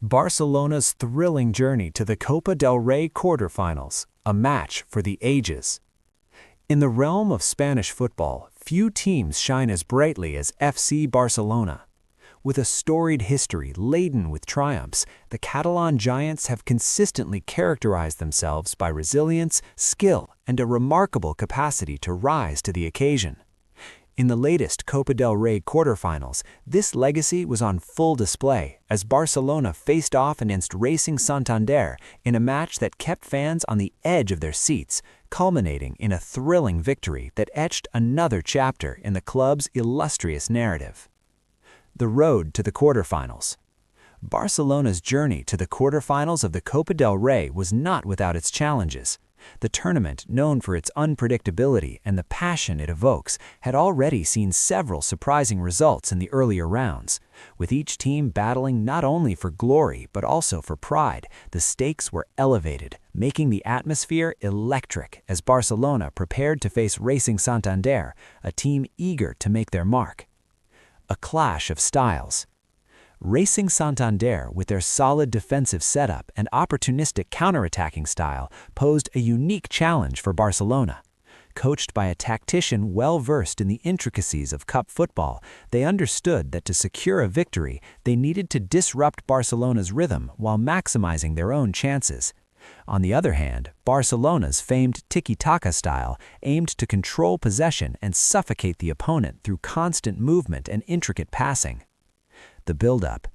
Barcelona's thrilling journey to the Copa del Rey quarterfinals, a match for the ages. In the realm of Spanish football, few teams shine as brightly as FC Barcelona. With a storied history laden with triumphs, the Catalan giants have consistently characterized themselves by resilience, skill, and a remarkable capacity to rise to the occasion. In the latest Copa del Rey quarterfinals, this legacy was on full display as Barcelona faced off against Racing Santander in a match that kept fans on the edge of their seats, culminating in a thrilling victory that etched another chapter in the club's illustrious narrative. The road to the quarterfinals. Barcelona's journey to the quarterfinals of the Copa del Rey was not without its challenges. The tournament, known for its unpredictability and the passion it evokes, had already seen several surprising results in the earlier rounds. With each team battling not only for glory but also for pride, the stakes were elevated, making the atmosphere electric as Barcelona prepared to face Racing Santander, a team eager to make their mark. A clash of styles. Racing Santander, with their solid defensive setup and opportunistic counterattacking style, posed a unique challenge for Barcelona. Coached by a tactician well-versed in the intricacies of cup football, they understood that to secure a victory, they needed to disrupt Barcelona's rhythm while maximizing their own chances. On the other hand, Barcelona's famed tiki-taka style aimed to control possession and suffocate the opponent through constant movement and intricate passing. The build-up.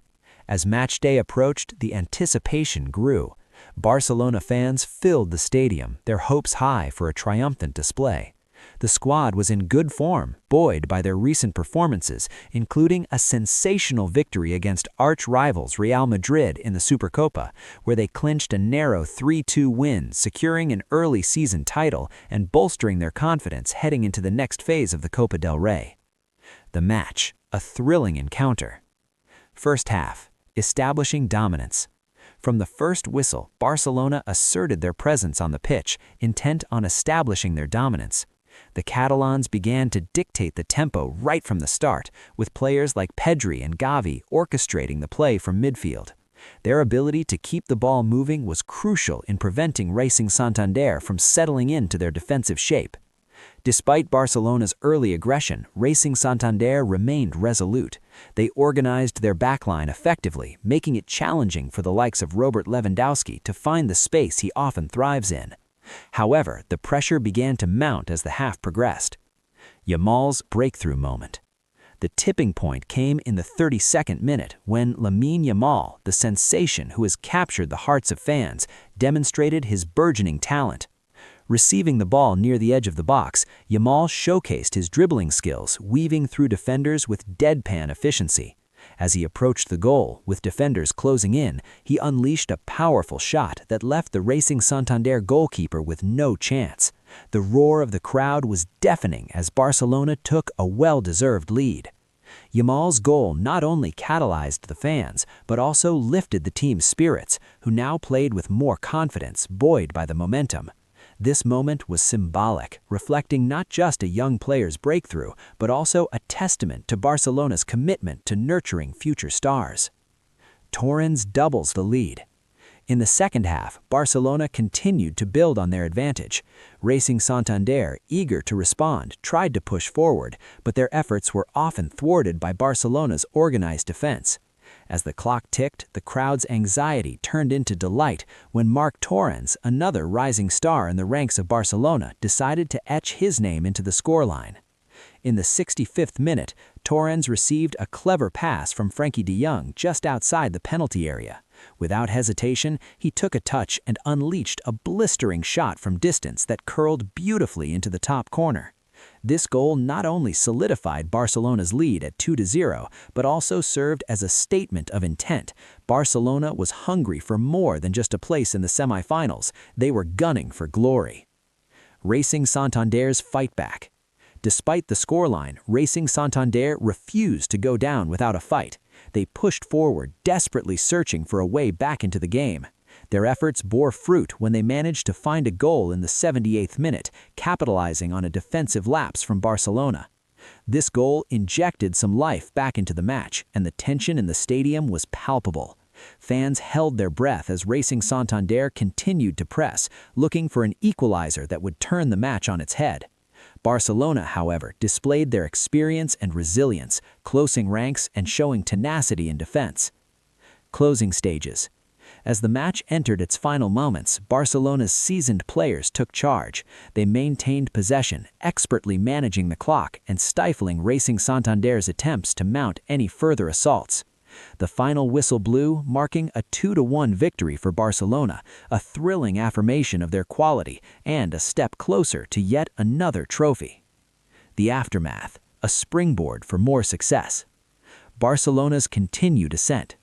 As match day approached, the anticipation grew. Barcelona fans filled the stadium, their hopes high for a triumphant display. The squad was in good form, buoyed by their recent performances, including a sensational victory against arch-rivals Real Madrid in the Supercopa, where they clinched a narrow 3-2 win, securing an early season title and bolstering their confidence heading into the next phase of the Copa del Rey. The match, a thrilling encounter. First half, establishing dominance. From the first whistle, Barcelona asserted their presence on the pitch, intent on establishing their dominance. The Catalans began to dictate the tempo right from the start, with players like Pedri and Gavi orchestrating the play from midfield. Their ability to keep the ball moving was crucial in preventing Racing Santander from settling into their defensive shape. Despite Barcelona's early aggression, Racing Santander remained resolute. They organized their backline effectively, making it challenging for the likes of Robert Lewandowski to find the space he often thrives in. However, the pressure began to mount as the half progressed. Yamal's breakthrough moment. The tipping point came in the 32nd minute when Lamine Yamal, the sensation who has captured the hearts of fans, demonstrated his burgeoning talent. Receiving the ball near the edge of the box, Yamal showcased his dribbling skills, weaving through defenders with deadpan efficiency. As he approached the goal, with defenders closing in, he unleashed a powerful shot that left the Racing Santander goalkeeper with no chance. The roar of the crowd was deafening as Barcelona took a well-deserved lead. Yamal's goal not only catalyzed the fans, but also lifted the team's spirits, who now played with more confidence, buoyed by the momentum. This moment was symbolic, reflecting not just a young player's breakthrough, but also a testament to Barcelona's commitment to nurturing future stars. Torrens doubles the lead. In the second half, Barcelona continued to build on their advantage. Racing Santander, eager to respond, tried to push forward, but their efforts were often thwarted by Barcelona's organized defense. As the clock ticked, the crowd's anxiety turned into delight when Torrens, another rising star in the ranks of Barcelona, decided to etch his name into the scoreline. In the 65th minute, Torrens received a clever pass from Frenkie de Jong just outside the penalty area. Without hesitation, he took a touch and unleashed a blistering shot from distance that curled beautifully into the top corner. This goal not only solidified Barcelona's lead at 2-0, but also served as a statement of intent. Barcelona was hungry for more than just a place in the semifinals. They were gunning for glory. Racing Santander's fight back. Despite the scoreline, Racing Santander refused to go down without a fight. They pushed forward, desperately searching for a way back into the game. Their efforts bore fruit when they managed to find a goal in the 78th minute, capitalizing on a defensive lapse from Barcelona. This goal injected some life back into the match, and the tension in the stadium was palpable. Fans held their breath as Racing Santander continued to press, looking for an equalizer that would turn the match on its head. Barcelona, however, displayed their experience and resilience, closing ranks and showing tenacity in defense. Closing stages. As the match entered its final moments, Barcelona's seasoned players took charge. They maintained possession, expertly managing the clock and stifling Racing Santander's attempts to mount any further assaults. The final whistle blew, marking a 2-1 victory for Barcelona, a thrilling affirmation of their quality and a step closer to yet another trophy. The aftermath, a springboard for more success. Barcelona's continued ascent.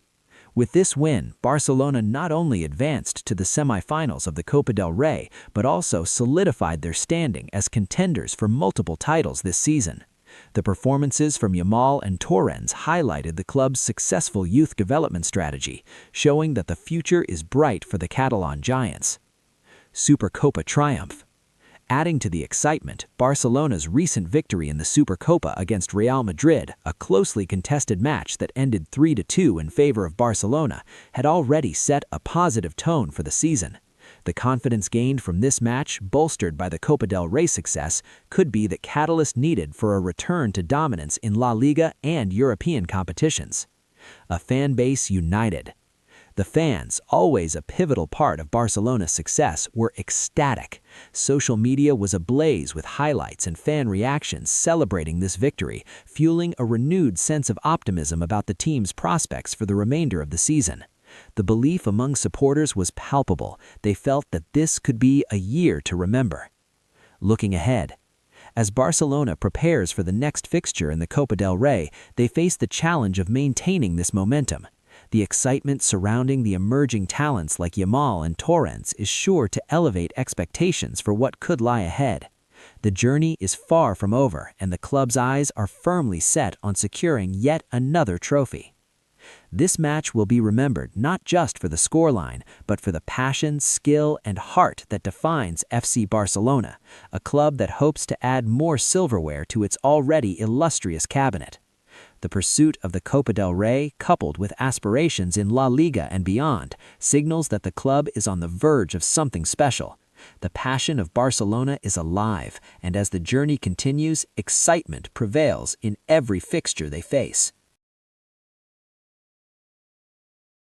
With this win, Barcelona not only advanced to the semifinals of the Copa del Rey, but also solidified their standing as contenders for multiple titles this season. The performances from Yamal and Torrens highlighted the club's successful youth development strategy, showing that the future is bright for the Catalan giants. Supercopa triumph. Adding to the excitement, Barcelona's recent victory in the Supercopa against Real Madrid, a closely contested match that ended 3-2 in favor of Barcelona, had already set a positive tone for the season. The confidence gained from this match, bolstered by the Copa del Rey success, could be the catalyst needed for a return to dominance in La Liga and European competitions. A fan base united. The fans, always a pivotal part of Barcelona's success, were ecstatic. Social media was ablaze with highlights and fan reactions celebrating this victory, fueling a renewed sense of optimism about the team's prospects for the remainder of the season. The belief among supporters was palpable. They felt that this could be a year to remember. Looking ahead. As Barcelona prepares for the next fixture in the Copa del Rey, they face the challenge of maintaining this momentum. The excitement surrounding the emerging talents like Yamal and Torrens is sure to elevate expectations for what could lie ahead. The journey is far from over, and the club's eyes are firmly set on securing yet another trophy. This match will be remembered not just for the scoreline, but for the passion, skill, and heart that defines FC Barcelona, a club that hopes to add more silverware to its already illustrious cabinet. The pursuit of the Copa del Rey, coupled with aspirations in La Liga and beyond, signals that the club is on the verge of something special. The passion of Barcelona is alive, and as the journey continues, excitement prevails in every fixture they face.